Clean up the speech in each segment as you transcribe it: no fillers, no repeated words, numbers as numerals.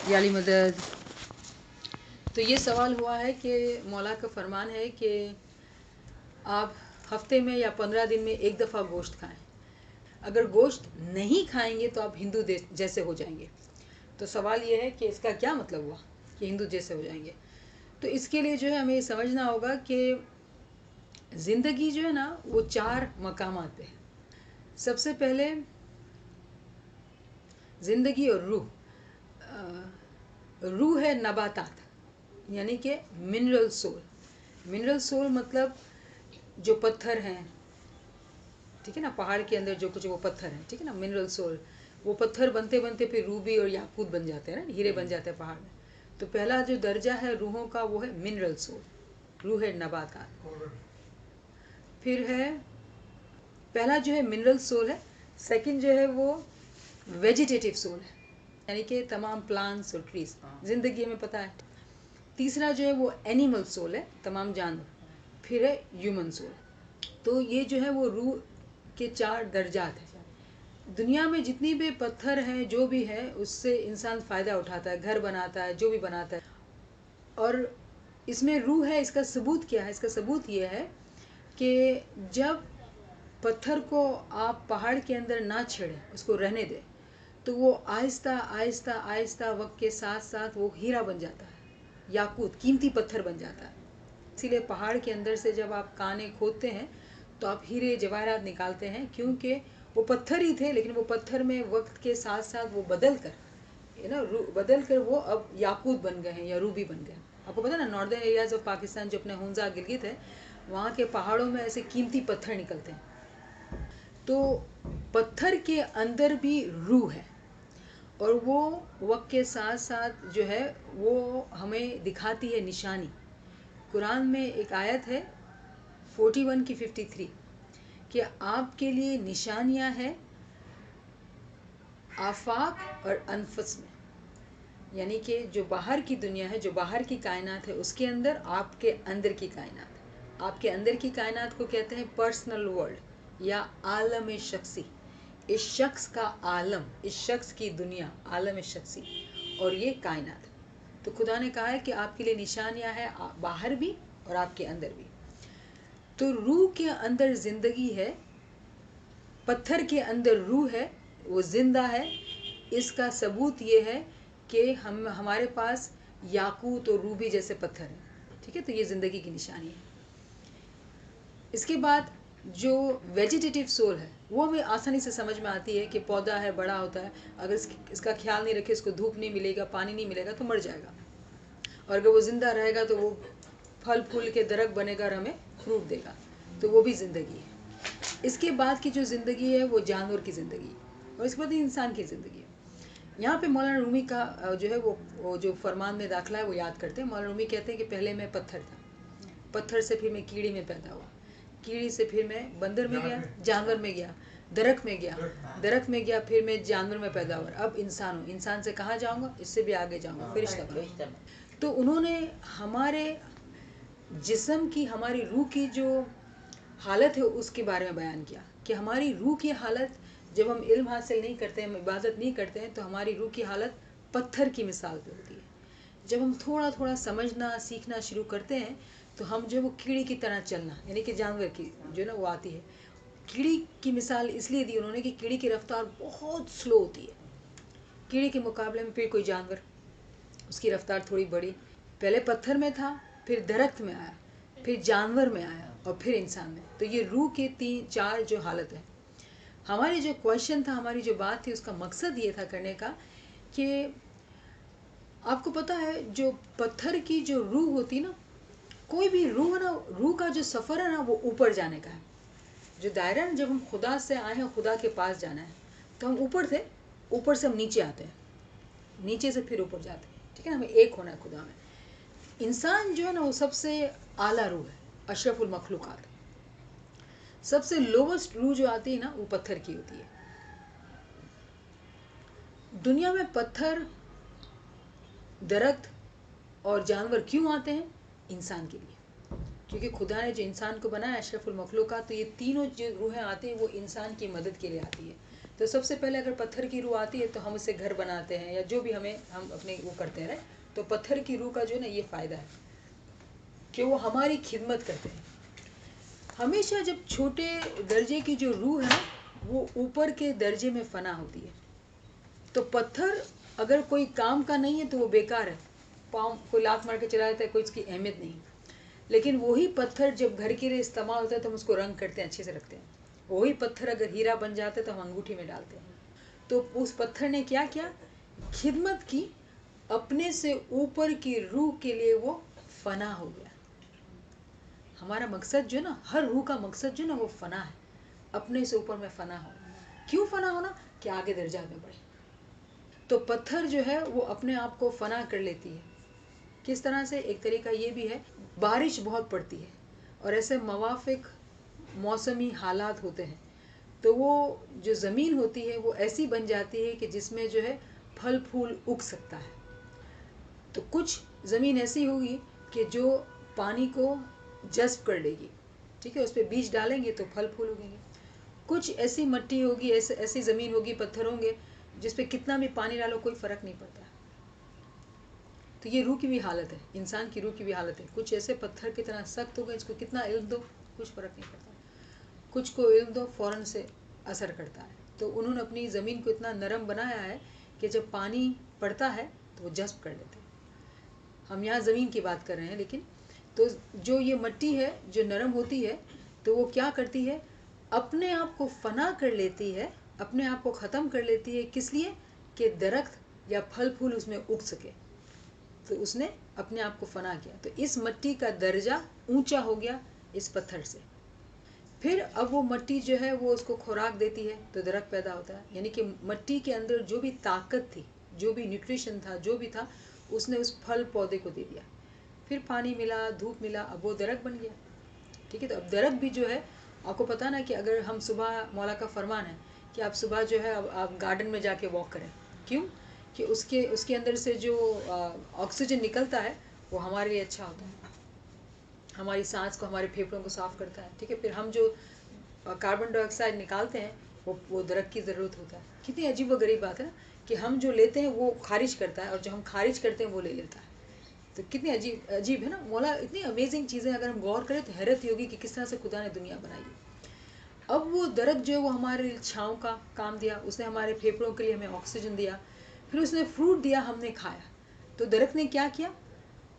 یا علی مدد. تو یہ سوال ہوا ہے کہ مولا کا فرمان ہے کہ آپ ہفتے میں یا 15 دن میں ایک دفعہ گوشت کھائیں. اگر گوشت نہیں کھائیں گے تو آپ ہندو جیسے ہو جائیں گے. تو سوال یہ ہے کہ اس کا کیا مطلب ہوا کہ ہندو جیسے ہو جائیں گے. تو اس کے لیے جو ہے ہمیں یہ سمجھنا ہوگا کہ زندگی جو ہے نا وہ 4 مقامات پہ ہے. سب سے پہلے زندگی اور روح ہے نباتات، یعنی کہ منرل سول. منرل سول مطلب جو پتھر ہیں، ٹھیک ہے نا، پہاڑ کے اندر جو کچھ وہ پتھر ہیں، ٹھیک ہے نا، منرل سول. وہ پتھر بنتے بنتے پھر روبی اور یاقوت بن جاتے ہیں نا، ہیرے بن جاتے ہیں پہاڑ میں. تو پہلا جو درجہ ہے روحوں کا وہ ہے منرل سول، روح ہے نباتات. پھر ہے پہلا جو ہے منرل سول ہے. سیکنڈ جو ہے وہ ویجیٹیٹیو سول ہے، یعنی کہ تمام پلانٹس اور ٹریز، زندگی ہمیں پتہ ہے. تیسرا جو ہے وہ اینیمل سول ہے، تمام جانور. پھر ہے ہیومن سول. تو یہ جو ہے وہ روح کے 4 درجات ہیں. دنیا میں جتنی بھی پتھر ہیں جو بھی ہے اس سے انسان فائدہ اٹھاتا ہے، گھر بناتا ہے، جو بھی بناتا ہے. اور اس میں روح ہے. اس کا ثبوت کیا ہے؟ اس کا ثبوت یہ ہے کہ جب پتھر کو آپ پہاڑ کے اندر نہ چھیڑیں، اس کو رہنے دیں، تو وہ آہستہ آہستہ آہستہ وقت کے ساتھ ساتھ وہ ہیرا بن جاتا ہے، یاقوت، قیمتی پتھر بن جاتا ہے. اسی لیے پہاڑ کے اندر سے جب آپ کانے کھودتے ہیں تو آپ ہیرے جواہرات نکالتے ہیں، کیونکہ وہ پتھر ہی تھے لیکن وہ پتھر میں وقت کے ساتھ ساتھ وہ بدل کر وہ اب یاقوت بن گئے ہیں یا روبی بن گئے ہیں. آپ کو پتہ نا، ناردرن ایریاز آف پاکستان جو اپنے ہنزا گلگت ہے، وہاں کے پہاڑوں میں ایسے قیمتی پتھر نکلتے ہیں. تو پتھر کے اندر بھی روح ہے، اور وہ وقت کے ساتھ ساتھ جو ہے وہ ہمیں دکھاتی ہے نشانی. قرآن میں ایک آیت ہے 41 کی 53 کہ آپ کے لیے نشانیاں ہیں آفاق اور انفس میں، یعنی کہ جو باہر کی دنیا ہے، جو باہر کی کائنات ہے، اس کے اندر آپ کے اندر کی کائنات. آپ کے اندر کی کائنات کو کہتے ہیں پرسنل ورلڈ یا عالم شخصی. اس شخص کا عالم، اس شخص کی دنیا، عالم شخصی، اور یہ کائنات. تو خدا نے کہا ہے کہ آپ کے لیے نشانیاں ہیں باہر بھی اور آپ کے اندر بھی. تو روح کے اندر زندگی ہے، پتھر کے اندر روح ہے، وہ زندہ ہے. اس کا ثبوت یہ ہے کہ ہمارے پاس یاقوت اور روبی جیسے پتھر ہیں. ٹھیک ہے، تو یہ زندگی کی نشانی ہے. اس کے بعد جو ویجیٹیٹیو سول ہے وہ ہمیں آسانی سے سمجھ میں آتی ہے کہ پودا ہے، بڑا ہوتا ہے، اگر اس کا خیال نہیں رکھے، اس کو دھوپ نہیں ملے گا، پانی نہیں ملے گا تو مر جائے گا. اور اگر وہ زندہ رہے گا تو وہ پھل پھول کے درخت بنے گا اور ہمیں فروٹ دے گا. تو وہ بھی زندگی ہے. اس کے بعد کی جو زندگی ہے وہ جانور کی زندگی ہے، اور اس کے بعد انسان کی زندگی ہے. یہاں پہ مولانا رومی کا جو ہے وہ جو فرمان میں داخلہ ہے وہ یاد کرتے ہیں. مولانا رومی کہتے ہیں کہ پہلے میں پتھر تھا، پتھر سے پھر میں کیڑی میں پیدا ہوا، کیڑی سے پھر میں بندر میں گیا، جانور میں گیا، درخت میں گیا، درخت میں گیا، پھر میں جانور میں پیدا ہوا، اب انسان ہوں. انسان سے کہاں جاؤں گا؟ اس سے بھی آگے جاؤں گا، فرشتہ. تو انہوں نے ہمارے جسم کی، ہماری روح کی جو حالت ہے اس کے بارے میں بیان کیا کہ ہماری روح کی حالت جب ہم علم حاصل نہیں کرتے ہیں، ہم عبادت نہیں کرتے ہیں، تو ہماری روح کی حالت پتھر کی مثال پہ ہوتی ہے. جب ہم تھوڑا تھوڑا سمجھنا سیکھنا شروع کرتے ہیں تو ہم جو وہ کیڑی کی طرح چلنا، یعنی کہ جانور کی جو نا وہ آتی ہے. کیڑی کی مثال اس لیے دی انہوں نے کہ کیڑی کی رفتار بہت سلو ہوتی ہے. کیڑی کے مقابلے میں پھر کوئی جانور، اس کی رفتار تھوڑی بڑی. پہلے پتھر میں تھا، پھر درخت میں آیا، پھر جانور میں آیا، اور پھر انسان میں. تو یہ روح کے 4 جو حالت ہے. ہماری جو کویشچن تھا، ہماری جو بات تھی، اس کا مقصد یہ تھا کرنے کا کہ آپ کو پتہ ہے جو پتھر کی جو روح ہوتی نا، کوئی بھی روح نا، روح کا جو سفر ہے نا وہ اوپر جانے کا ہے. جو دائرہ ہے نا، جب ہم خدا سے آئے ہیں، خدا کے پاس جانا ہے، تو ہم اوپر تھے، اوپر سے ہم نیچے آتے ہیں، نیچے سے پھر اوپر جاتے ہیں. ٹھیک ہے نا، ہمیں ایک ہونا ہے خدا میں. انسان جو ہے نا وہ سب سے اعلیٰ روح ہے، اشرف المخلوقات. سب سے لووسٹ روح جو آتی ہے نا وہ پتھر کی ہوتی ہے. دنیا میں پتھر، درخت اور جانور کیوں آتے ہیں؟ انسان کے لیے. کیونکہ خدا نے جو انسان کو بنایا اشرف المخلوقات، تو یہ تینوں جو روحیں آتی ہیں وہ انسان کی مدد کے لیے آتی ہے. تو سب سے پہلے اگر پتھر کی روح آتی ہے تو ہم اسے گھر بناتے ہیں یا جو بھی ہم اپنے وہ کرتے ہیں. تو پتھر کی روح کا جو ہے نا یہ فائدہ ہے کہ وہ ہماری خدمت کرتے ہیں. ہمیشہ جب چھوٹے درجے کی جو روح ہے وہ اوپر کے درجے میں فنا ہوتی ہے. تو پتھر اگر کوئی کام کا نہیں ہے تو وہ بیکار ہے. پاؤں کوئی لات مار کے چلا جاتا ہے، کوئی اس کی اہمیت نہیں. لیکن وہی پتھر جب گھر کے لیے استعمال ہوتا ہے تو ہم اس کو رنگ کرتے ہیں، اچھے سے رکھتے ہیں. وہی پتھر اگر ہیرا بن جاتا ہے تو ہم انگوٹھی میں ڈالتے ہیں. تو اس پتھر نے کیا کیا؟ خدمت کی. اپنے سے اوپر کی روح کے لیے وہ فنا ہو گیا. ہمارا مقصد جو ہے نا، ہر روح کا مقصد جو ہے نا وہ فنا ہے. اپنے سے اوپر میں فنا ہو. کیوں فنا ہونا؟ کہ آگے درجات میں بڑھے. تو پتھر جو ہے وہ اپنے آپ کو فنا کر لیتی ہے. کس طرح سے؟ ایک طریقہ یہ بھی ہے، بارش بہت پڑتی ہے اور ایسے موافق موسمی حالات ہوتے ہیں تو وہ جو زمین ہوتی ہے وہ ایسی بن جاتی ہے کہ جس میں جو ہے پھل پھول اگ سکتا ہے. تو کچھ زمین ایسی ہوگی کہ جو پانی کو جذب کر لے گی، ٹھیک ہے، اس پہ بیج ڈالیں گے تو پھل پھول اگیں گے. کچھ ایسی مٹی ہوگی، ایسی زمین ہوگی، پتھر ہوں گے جس پہ کتنا بھی پانی ڈالو کوئی فرق نہیں پڑتا. تو یہ روح کی بھی حالت ہے، انسان کی روح کی بھی حالت ہے. کچھ ایسے پتھر کی طرح سخت ہو گئے، اس کو کتنا علم دو کچھ فرق نہیں پڑتا. کچھ کو علم دو فوراً سے اثر کرتا ہے. تو انہوں نے اپنی زمین کو اتنا نرم بنایا ہے کہ جب پانی پڑتا ہے تو وہ جذب کر لیتے ہیں. ہم یہاں زمین کی بات کر رہے ہیں، لیکن تو جو یہ مٹی ہے جو نرم ہوتی ہے تو وہ کیا کرتی ہے؟ اپنے آپ کو فنا کر لیتی ہے، اپنے آپ کو ختم کر لیتی ہے. کس لیے؟ کہ درخت یا پھل پھول اس میں اگ سکے. تو اس نے اپنے آپ کو فنا کیا. تو اس مٹی کا درجہ اونچا ہو گیا اس پتھر سے. پھر اب وہ مٹی جو ہے وہ اس کو خوراک دیتی ہے تو درخت پیدا ہوتا ہے. یعنی کہ مٹی کے اندر جو بھی طاقت تھی، جو بھی نیوٹریشن تھا، جو بھی تھا، اس نے اس پھل پودے کو دے دیا. پھر پانی ملا، دھوپ ملا، اب وہ درخت بن گیا. ٹھیک ہے. تو اب درخت بھی جو ہے، آپ کو پتا نا کہ اگر ہم صبح، مولا کا فرمان ہے کہ آپ صبح جو ہے آپ گارڈن میں جا کے واک کریں. کیوں؟ کہ اس کے اندر سے جو آکسیجن نکلتا ہے وہ ہمارے لیے اچھا ہوتا ہے، ہماری سانس کو، ہمارے پھیپھڑوں کو صاف کرتا ہے. ٹھیک ہے. پھر ہم جو کاربن ڈائی آکسائڈ نکالتے ہیں وہ درخت کی ضرورت ہوتا ہے. کتنی عجیب و غریب بات ہے نا کہ ہم جو لیتے ہیں وہ خارج کرتا ہے اور جو ہم خارج کرتے ہیں وہ لے لیتا ہے. تو کتنی عجیب ہے نا. مولا اتنی امیزنگ چیزیں اگر ہم غور کریں تو حیرت ہی ہوگی کہ کس طرح سے خدا نے دنیا بنائی ہے. اب وہ درخت جو ہے وہ ہمارے چھاؤں کا کام دیا، اس نے ہمارے پھیپھڑوں کے لیے ہمیں آکسیجن دیا. پھر اس نے فروٹ دیا، ہم نے کھایا. تو درخت نے کیا کیا؟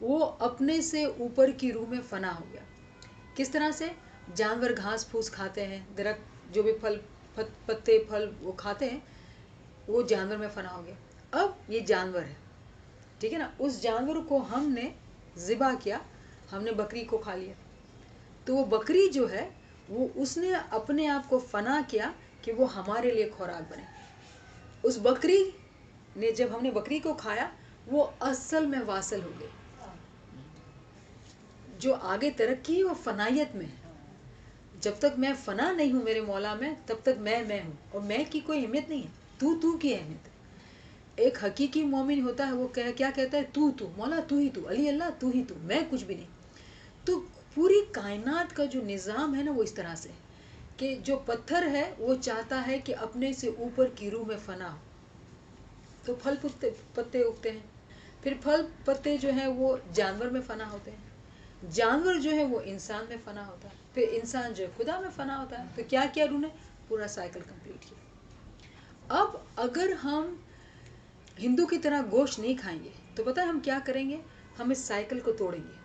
وہ اپنے سے اوپر کی روح میں فنا ہو گیا. کس طرح سے؟ جانور گھاس پھوس کھاتے ہیں، درخت جو بھی پتے پھل وہ کھاتے ہیں، وہ جانور میں فنا ہو گیا. اب یہ جانور ہے، ٹھیک ہے نا. اس جانور کو ہم نے ذبح کیا، ہم نے بکری کو کھا لیا. تو وہ بکری جو ہے وہ اس نے اپنے آپ کو فنا کیا کہ وہ ہمارے لیے خوراک بنے. اس بکری نے، جب ہم نے بکری کو کھایا، وہ اصل میں واصل ہو گئی. جو آگے ترقی ہے وہ فنائیت میں ہے. جب تک میں فنا نہیں ہوں میرے مولا میں، تب تک میں ہوں، اور میں کی کوئی اہمیت نہیں ہے. تو کی اہمیت ہے. ایک حقیقی مومن ہوتا ہے وہ کیا کہتا ہے؟ تو مولا، تو ہی تو، علی اللہ، تو ہی تو، میں کچھ بھی نہیں. تو پوری کائنات کا جو نظام ہے نا وہ اس طرح سے کہ جو پتھر ہے وہ چاہتا ہے کہ اپنے سے اوپر کی روح میں فنا ہو. تو پھل پتے اگتے ہیں. پھر پھل پتے جو ہیں وہ جانور میں فنا ہوتے ہیں. جانور جو ہے وہ انسان میں فنا ہوتا ہے. پھر انسان جو ہے خدا میں فنا ہوتا ہے. تو کیا کیا؟ روح نے پورا سائیکل کمپلیٹ کیا. اب اگر ہم ہندو کی طرح گوشت نہیں کھائیں گے تو پتہ ہے ہم کیا کریں گے؟ ہم اس سائیکل کو توڑیں گے.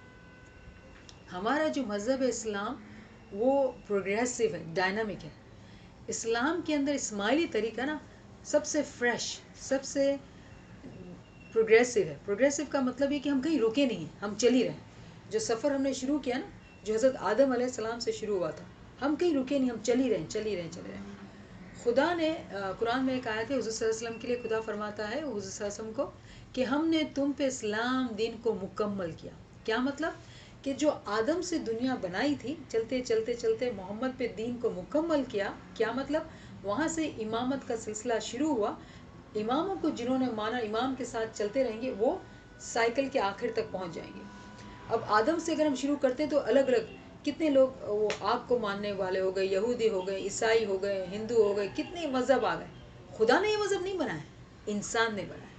ہمارا جو مذہب ہے اسلام، وہ پروگریسو ہے، ڈائنامک ہے. اسلام کے اندر اسماعیلی طریقہ نا سب سے فریش، سب سے پروگریسو ہے. پروگریسو کا مطلب یہ کہ ہم کہیں رکے نہیں ہیں، ہم چل ہی رہے ہیں. جو سفر ہم نے شروع کیا نا، جو حضرت آدم علیہ السلام سے شروع ہوا تھا، ہم کہیں رکے نہیں، ہم چل ہی رہے ہیں. خدا نے قرآن میں ایک آیت ہے، حضور صلی اللہ علیہ وسلم کے لیے خدا فرماتا ہے حضور صلی اللہ علیہ وسلم کو کہ ہم نے تم پہ اسلام دین کو مکمل کیا. کیا مطلب؟ کہ جو آدم سے دنیا بنائی تھی، چلتے چلتے چلتے محمد پہ دین کو مکمل کیا. کیا مطلب؟ وہاں سے امامت کا سلسلہ شروع ہوا. اماموں کو جنہوں نے مانا، امام کے ساتھ چلتے رہیں گے، وہ سائیکل کے آخر تک پہنچ جائیں گے. اب آدم سے اگر ہم شروع کرتے ہیں تو الگ الگ کتنے لوگ وہ آگ کو ماننے والے ہو گئے، یہودی ہو گئے، عیسائی ہو گئے، ہندو ہو گئے، کتنے مذہب آ گئے. خدا نے یہ مذہب نہیں بنایا، انسان نے بنایا،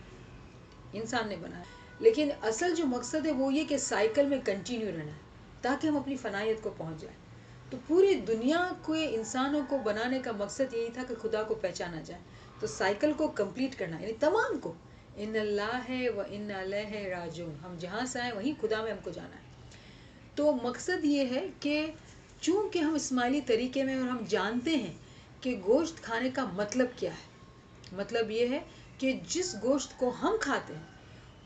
انسان نے بنایا. لیکن اصل جو مقصد ہے وہ یہ کہ سائیکل میں کنٹینیو رہنا ہے تاکہ ہم اپنی فنائیت کو پہنچ جائیں. تو پوری دنیا کو انسانوں کو بنانے کا مقصد یہی تھا کہ خدا کو پہچانا جائے. تو سائیکل کو کمپلیٹ کرنا، یعنی تمام کو، ان اللہ ہے و ان الیہ راجعون، ہم جہاں سے آئے وہیں خدا میں ہم کو جانا ہے. تو مقصد یہ ہے کہ چونکہ ہم اسماعیلی طریقے میں اور ہم جانتے ہیں کہ گوشت کھانے کا مطلب کیا ہے، مطلب یہ ہے کہ جس گوشت کو ہم کھاتے ہیں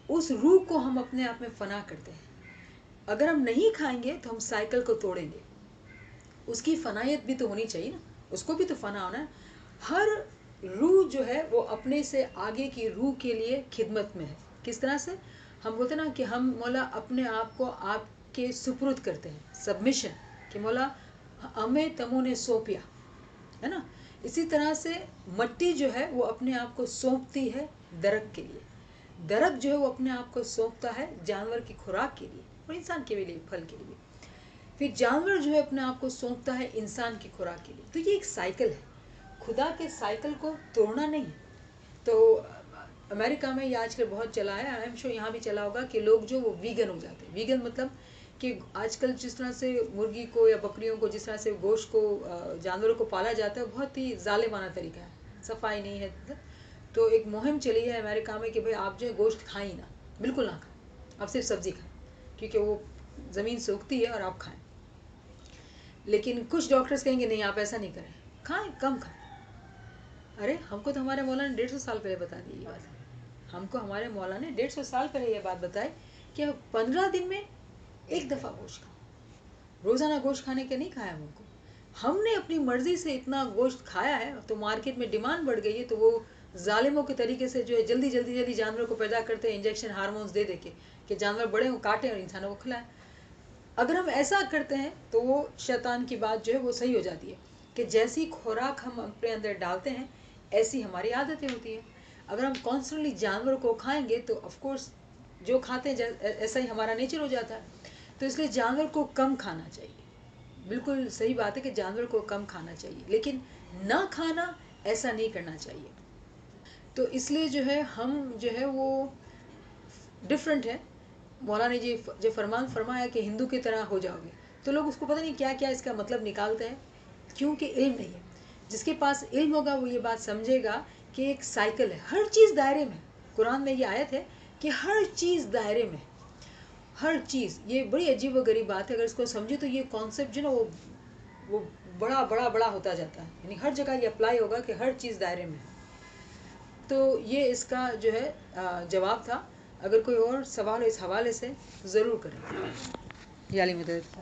اس روح کو ہم اپنے آپ میں فنا کرتے ہیں. اگر ہم نہیں کھائیں گے تو ہم سائیکل کو توڑیں گے. اس کی فنائیت بھی تو ہونی چاہیے نا، اس کو بھی تو فنا ہونا ہے. ہر روح جو ہے وہ اپنے سے آگے کی روح کے لیے خدمت میں ہے. کس طرح سے؟ ہم بولتے نا کہ ہم مولا اپنے آپ کو آپ کے سپرد کرتے ہیں، سبمیشن، کہ مولا ہمیں تمو نے سونپیا ہے نا. اسی طرح سے مٹی جو ہے وہ اپنے آپ کو سونپتی ہے درخت کے لیے، درخت جو ہے وہ اپنے آپ کو سونپتا ہے جانور کی خوراک کے لیے اور انسان کے لیے پھل کے لیے. پھر جانور جو ہے اپنے آپ کو سونپتا ہے انسان کی خوراک کے لیے. تو یہ ایک سائیکل ہے، خدا کے سائیکل کو توڑنا نہیں ہے. تو امریکہ میں یہ آج کل بہت چلا ہے، آئی ایم شور یہاں بھی چلا ہوگا، کہ لوگ جو وہ ویگن ہو جاتے ہیں. ویگن مطلب کہ آج کل جس طرح سے مرغی کو یا بکریوں کو، جس طرح سے گوشت کو، جانوروں کو پالا جاتا ہے، بہت ہی ظالمانہ طریقہ ہے، صفائی نہیں ہے. تو ایک مہم چلی ہے امریکہ میں کہ بھئی آپ جو ہے گوشت کھائیں ہی نہ، بالکل نہ کھائیں، آپ صرف سبزی کھائیں، کیونکہ وہ زمین سے اگتی ہے اور آپ کھائیں. لیکن کچھ ڈاکٹرز کہیں گے نہیں آپ ایسا نہیں کریں، کھائیں، کم کھائیں. ارے ہم کو تو ہمارے مولا نے 150 سال پہلے بتا دی یہ بات. ہم کو ہمارے مولا نے 150 سال پہلے یہ بات بتائی کہ 15 دن میں ایک دفعہ گوشت کھاؤ، روزانہ گوشت کھانے کے نہیں کھایا ہم کو. ہم نے اپنی مرضی سے اتنا گوشت کھایا ہے تو مارکیٹ میں ڈیمانڈ بڑھ گئی ہے، تو وہ ظالموں کے طریقے سے جو ہے جلدی جلدی جلدی جانوروں کو پیدا کرتے ہیں انجیکشن ہارمونز دے دے کے کہ جانور بڑے ہوں، کاٹیں اور انسانوں کو کھلائیں. اگر ہم ایسا کرتے ہیں تو وہ شیطان کی بات جو ہے وہ صحیح ہو جاتی ہے کہ جیسی خوراک ہم اپنے اندر ڈالتے ہیں ایسی ہماری عادتیں ہوتی ہیں. اگر ہم کانسٹنٹلی جانور کو کھائیں گے تو آف کورس جو کھاتے ہیں ایسا ہی ہمارا نیچر ہو جاتا ہے. تو اس لیے جانور کو کم کھانا چاہیے. بالکل صحیح بات ہے کہ جانور کو کم کھانا چاہیے، لیکن نہ کھانا ایسا نہیں کرنا چاہیے. تو اس لیے جو ہے ہم جو ہے وہ ڈفرینٹ ہے. مولا نے جو فرمان فرمایا کہ ہندو کی طرح ہو جاؤ گے، تو لوگ اس کو پتہ نہیں کیا کیا اس کا مطلب نکالتے ہیں، کیونکہ علم نہیں ہے. جس کے پاس علم ہوگا وہ یہ بات سمجھے گا کہ ایک سائیکل ہے، ہر چیز دائرے میں. قرآن میں یہ آیت ہے کہ ہر چیز دائرے میں، ہر چیز. یہ بڑی عجیب و غریب بات ہے، اگر اس کو سمجھے تو یہ کانسیپٹ جو نا وہ بڑا بڑا بڑا ہوتا جاتا ہے. یعنی ہر جگہ یہ اپلائی ہوگا کہ ہر چیز دائرے میں. تو یہ اس کا جو ہے جواب تھا. اگر کوئی اور سوال اس حوالے سے ضرور کریں. یا علی مدد.